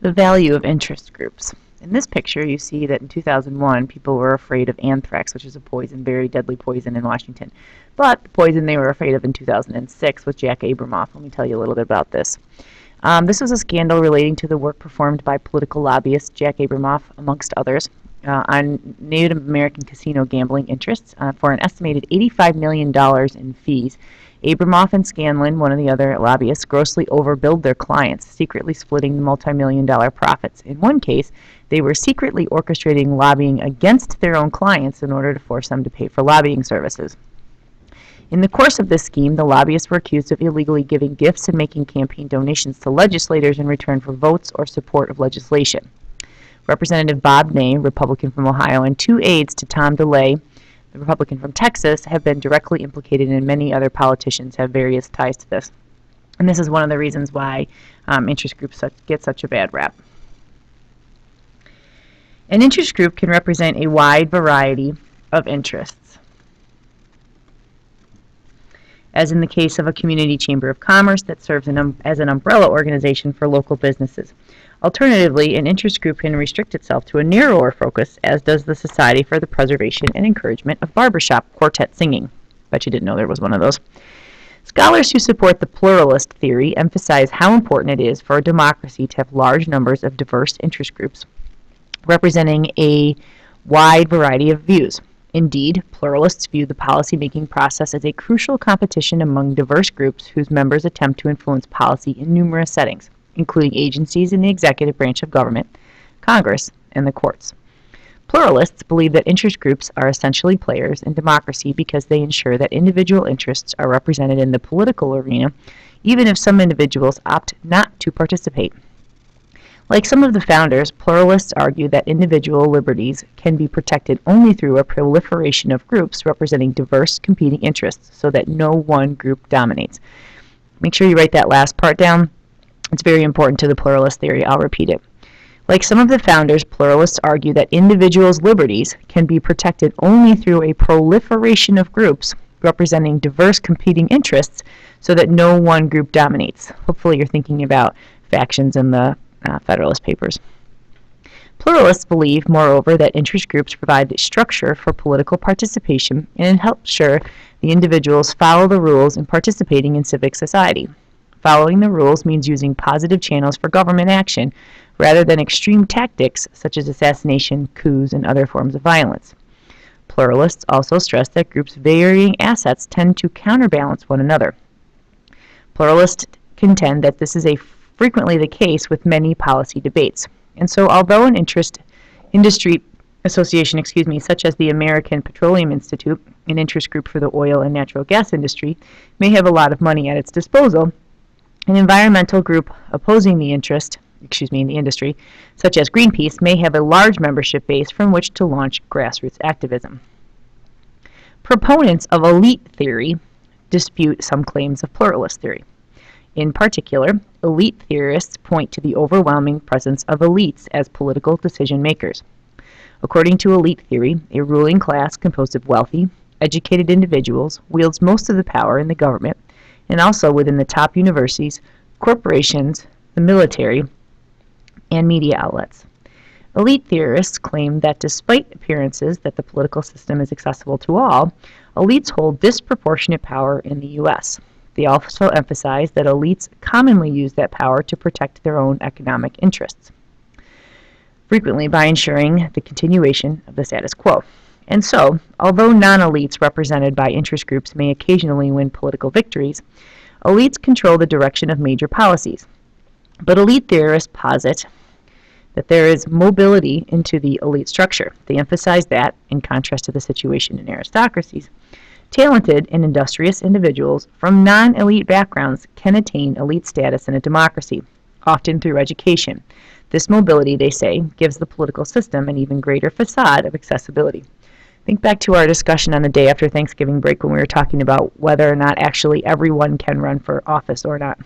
The value of interest groups. In this picture, you see that in 2001, people were afraid of anthrax, which is a poison, very deadly poison in Washington. But the poison they were afraid of in 2006 was Jack Abramoff. Let me tell you a little bit about this. This was a scandal relating to the work performed by political lobbyist Jack Abramoff, amongst others, on Native American casino gambling interests for an estimated $85 million in fees. Abramoff and Scanlon, one of the other lobbyists, grossly overbilled their clients, secretly splitting the multi-million-dollar profits. In one case, they were secretly orchestrating lobbying against their own clients in order to force them to pay for lobbying services. In the course of this scheme, the lobbyists were accused of illegally giving gifts and making campaign donations to legislators in return for votes or support of legislation. Representative Bob Ney, Republican from Ohio, and two aides to Tom DeLay, the Republican from Texas, have been directly implicated, and many other politicians have various ties to this. And this is one of the reasons why interest groups get such a bad rap. An interest group can represent a wide variety of interests, as in the case of a community chamber of commerce that serves as an umbrella organization for local businesses. Alternatively, an interest group can restrict itself to a narrower focus, as does the Society for the Preservation and Encouragement of Barbershop Quartet Singing. Bet you didn't know there was one of those. Scholars who support the pluralist theory emphasize how important it is for a democracy to have large numbers of diverse interest groups representing a wide variety of views. Indeed, pluralists view the policy-making process as a crucial competition among diverse groups whose members attempt to influence policy in numerous settings, including agencies in the executive branch of government, Congress, and the courts. Pluralists believe that interest groups are essentially players in democracy because they ensure that individual interests are represented in the political arena, even if some individuals opt not to participate. Like some of the founders, pluralists argue that individual liberties can be protected only through a proliferation of groups representing diverse competing interests so that no one group dominates. Make sure you write that last part down. It's very important to the pluralist theory. I'll repeat it. Like some of the founders, pluralists argue that individuals' liberties can be protected only through a proliferation of groups representing diverse competing interests so that no one group dominates. Hopefully you're thinking about factions in the Federalist Papers. Pluralists believe, moreover, that interest groups provide structure for political participation and help ensure the individuals follow the rules in participating in civic society. Following the rules means using positive channels for government action rather than extreme tactics such as assassination, coups, and other forms of violence. Pluralists also stress that groups' varying assets tend to counterbalance one another. Pluralists contend that this is frequently the case with many policy debates. And so although an industry association, such as the American Petroleum Institute, an interest group for the oil and natural gas industry, may have a lot of money at its disposal, an environmental group opposing the industry, such as Greenpeace, may have a large membership base from which to launch grassroots activism. Proponents of elite theory dispute some claims of pluralist theory. In particular, elite theorists point to the overwhelming presence of elites as political decision makers. According to elite theory, a ruling class composed of wealthy, educated individuals wields most of the power in the government and also within the top universities, corporations, the military, and media outlets. Elite theorists claim that despite appearances that the political system is accessible to all, elites hold disproportionate power in the U.S. They also emphasize that elites commonly use that power to protect their own economic interests, frequently by ensuring the continuation of the status quo. And so, although non-elites represented by interest groups may occasionally win political victories, elites control the direction of major policies. But elite theorists posit that there is mobility into the elite structure. They emphasize that, in contrast to the situation in aristocracies, talented and industrious individuals from non-elite backgrounds can attain elite status in a democracy, often through education. This mobility, they say, gives the political system an even greater facade of accessibility. Think back to our discussion on the day after Thanksgiving break when we were talking about whether or not actually everyone can run for office or not.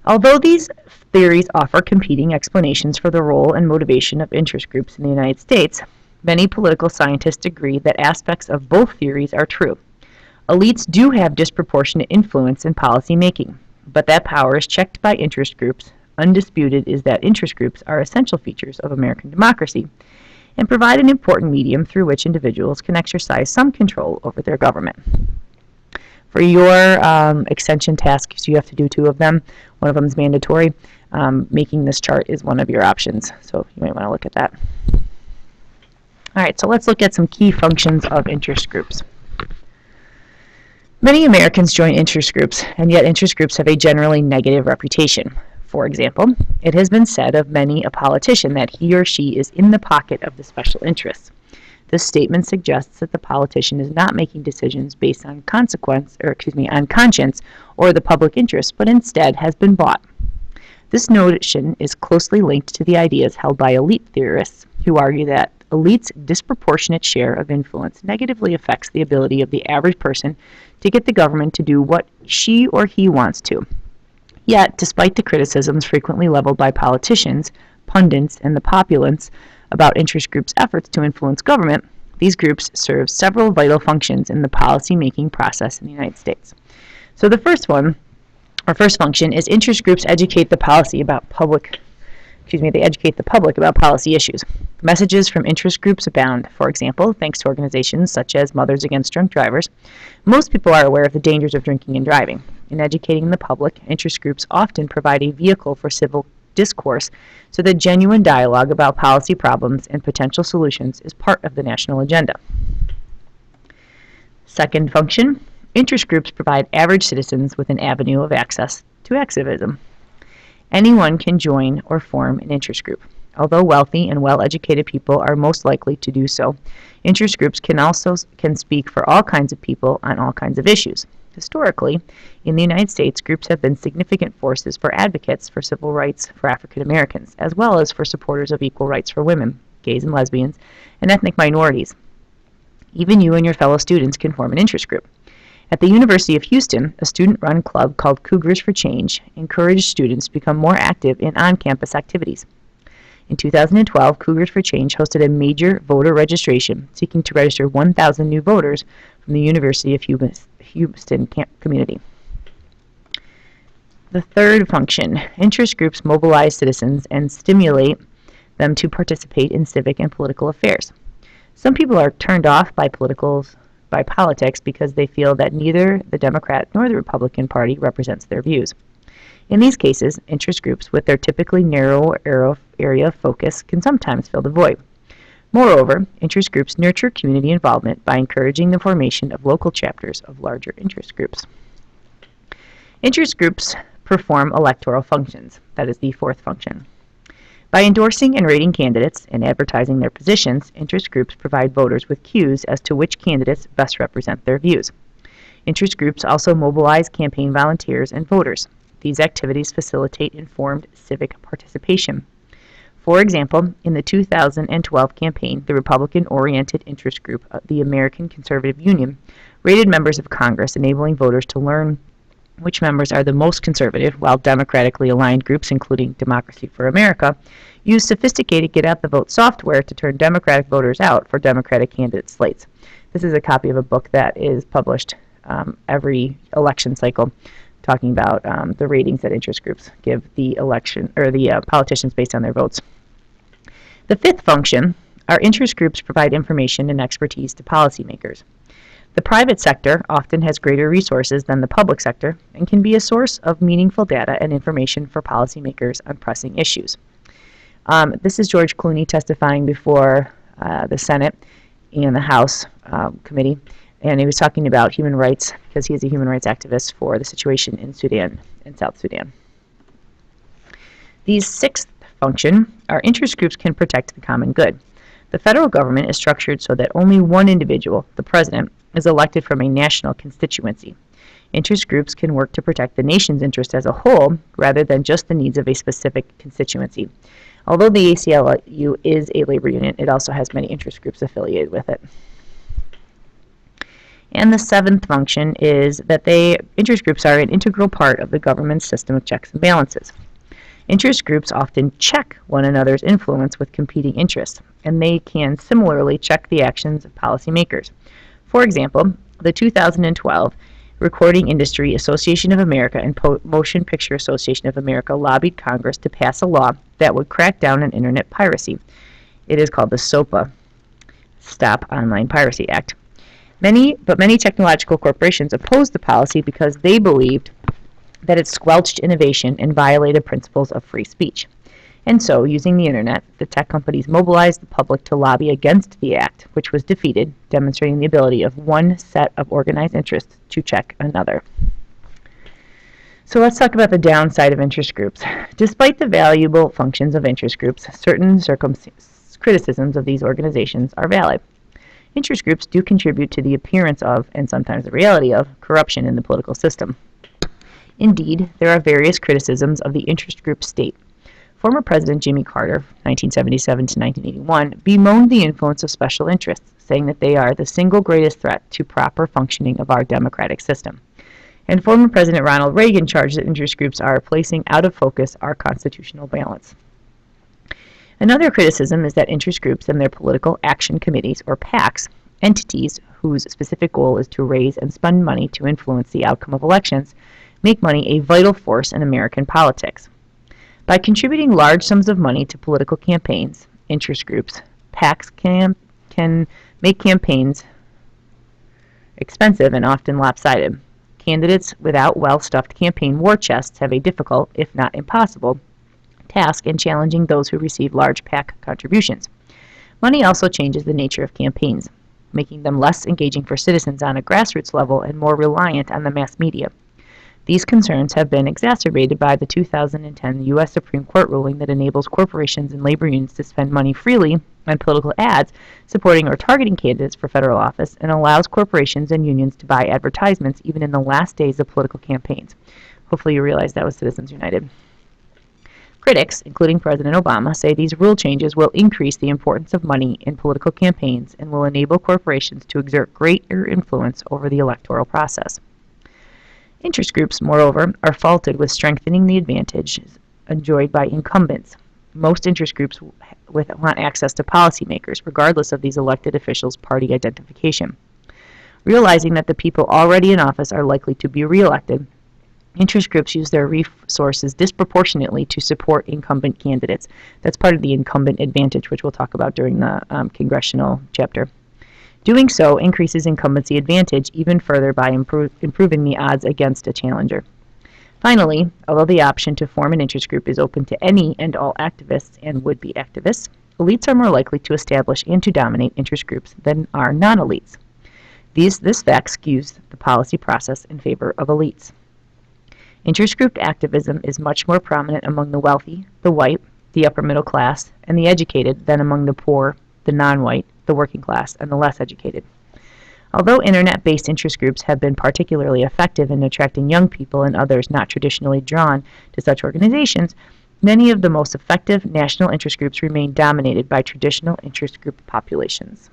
Although these theories offer competing explanations for the role and motivation of interest groups in the United States, many political scientists agree that aspects of both theories are true. Elites do have disproportionate influence in policy making, but that power is checked by interest groups Undisputed is that interest groups are essential features of American democracy and provide an important medium through which individuals can exercise some control over their government. For your extension tasks, you have to do 2 of them. One of them is mandatory. Making this chart is one of your options, so you might want to look at that. All right, so let's look at some key functions of interest groups. Many Americans join interest groups, and yet interest groups have a generally negative reputation. For example, it has been said of many a politician that he or she is in the pocket of the special interests. This statement suggests that the politician is not making decisions based on on conscience or the public interest, but instead has been bought. This notion is closely linked to the ideas held by elite theorists who argue that elites' disproportionate share of influence negatively affects the ability of the average person to get the government to do what she or he wants to. Yet, despite the criticisms frequently leveled by politicians, pundits, and the populace about interest groups' efforts to influence government, these groups serve several vital functions in the policy-making process in the United States. So the first function is interest groups educate the public about policy issues. Messages from interest groups abound. For example, thanks to organizations such as Mothers Against Drunk Drivers, most people are aware of the dangers of drinking and driving. In educating the public, interest groups often provide a vehicle for civil discourse so that genuine dialogue about policy problems and potential solutions is part of the national agenda. Second function, interest groups provide average citizens with an avenue of access to activism. Anyone can join or form an interest group. Although wealthy and well-educated people are most likely to do so, interest groups can speak for all kinds of people on all kinds of issues. Historically, in the United States, groups have been significant forces for advocates for civil rights for African Americans, as well as for supporters of equal rights for women, gays and lesbians, and ethnic minorities. Even you and your fellow students can form an interest group. At the University of Houston, a student-run club called Cougars for Change encouraged students to become more active in on-campus activities. In 2012, Cougars for Change hosted a major voter registration seeking to register 1,000 new voters from the University of Houston community. The third function, interest groups mobilize citizens and stimulate them to participate in civic and political affairs. Some people are turned off by politics because they feel that neither the Democrat nor the Republican Party represents their views. In these cases, interest groups, with their typically narrow area of focus, can sometimes fill the void. Moreover, interest groups nurture community involvement by encouraging the formation of local chapters of larger interest groups. Interest groups perform electoral functions. That is the fourth function. By endorsing and rating candidates and advertising their positions, interest groups provide voters with cues as to which candidates best represent their views. Interest groups also mobilize campaign volunteers and voters. These activities facilitate informed civic participation. For example, in the 2012 campaign, the Republican-oriented interest group, the American Conservative Union, rated members of Congress, enabling voters to learn which members are the most conservative, while democratically aligned groups, including Democracy for America, use sophisticated get-out-the-vote software to turn Democratic voters out for Democratic candidate slates. This is a copy of a book that is published every election cycle, talking about the ratings that interest groups give the politicians based on their votes. The fifth function, our interest groups provide information and expertise to policymakers. The private sector often has greater resources than the public sector and can be a source of meaningful data and information for policymakers on pressing issues. This is George Clooney testifying before the Senate and the House committee, and he was talking about human rights because he is a human rights activist for the situation in South Sudan. The sixth function, our interest groups can protect the common good. The federal government is structured so that only one individual, the president, is elected from a national constituency. Interest groups can work to protect the nation's interest as a whole rather than just the needs of a specific constituency. Although the ACLU is a labor union, it also has many interest groups affiliated with it. And the seventh function is that interest groups are an integral part of the government's system of checks and balances. Interest groups often check one another's influence with competing interests, and they can similarly check the actions of policymakers. For example, the 2012 Recording Industry Association of America and Motion Picture Association of America lobbied Congress to pass a law that would crack down on internet piracy. It is called the SOPA, Stop Online Piracy Act. Many technological corporations opposed the policy because they believed that it squelched innovation and violated principles of free speech. And so, using the internet, the tech companies mobilized the public to lobby against the act, which was defeated, demonstrating the ability of one set of organized interests to check another. So let's talk about the downside of interest groups. Despite the valuable functions of interest groups, certain criticisms of these organizations are valid. Interest groups do contribute to the appearance of, and sometimes the reality of, corruption in the political system. Indeed, there are various criticisms of the interest group state. Former President Jimmy Carter, 1977 to 1981, bemoaned the influence of special interests, saying that they are the single greatest threat to proper functioning of our democratic system. And former President Ronald Reagan charged that interest groups are placing out of focus our constitutional balance. Another criticism is that interest groups and their political action committees, or PACs, entities whose specific goal is to raise and spend money to influence the outcome of elections, make money a vital force in American politics. By contributing large sums of money to political campaigns, interest groups, PACs can make campaigns expensive and often lopsided. Candidates without well-stuffed campaign war chests have a difficult, if not impossible, task in challenging those who receive large PAC contributions. Money also changes the nature of campaigns, making them less engaging for citizens on a grassroots level and more reliant on the mass media. These concerns have been exacerbated by the 2010 U.S. Supreme Court ruling that enables corporations and labor unions to spend money freely on political ads supporting or targeting candidates for federal office, and allows corporations and unions to buy advertisements even in the last days of political campaigns. Hopefully you realize that was Citizens United. Critics, including President Obama, say these rule changes will increase the importance of money in political campaigns and will enable corporations to exert greater influence over the electoral process. Interest groups, moreover, are faulted with strengthening the advantages enjoyed by incumbents. Most interest groups want access to policymakers, regardless of these elected officials' party identification. Realizing that the people already in office are likely to be reelected, interest groups use their resources disproportionately to support incumbent candidates. That's part of the incumbent advantage, which we'll talk about during the congressional chapter. Doing so increases incumbency advantage even further by improving the odds against a challenger. Finally, although the option to form an interest group is open to any and all activists and would-be activists, elites are more likely to establish and to dominate interest groups than are non-elites. This fact skews the policy process in favor of elites. Interest group activism is much more prominent among the wealthy, the white, the upper middle class, and the educated than among the poor, the non-white, the working class, and the less educated. Although internet-based interest groups have been particularly effective in attracting young people and others not traditionally drawn to such organizations, many of the most effective national interest groups remain dominated by traditional interest group populations.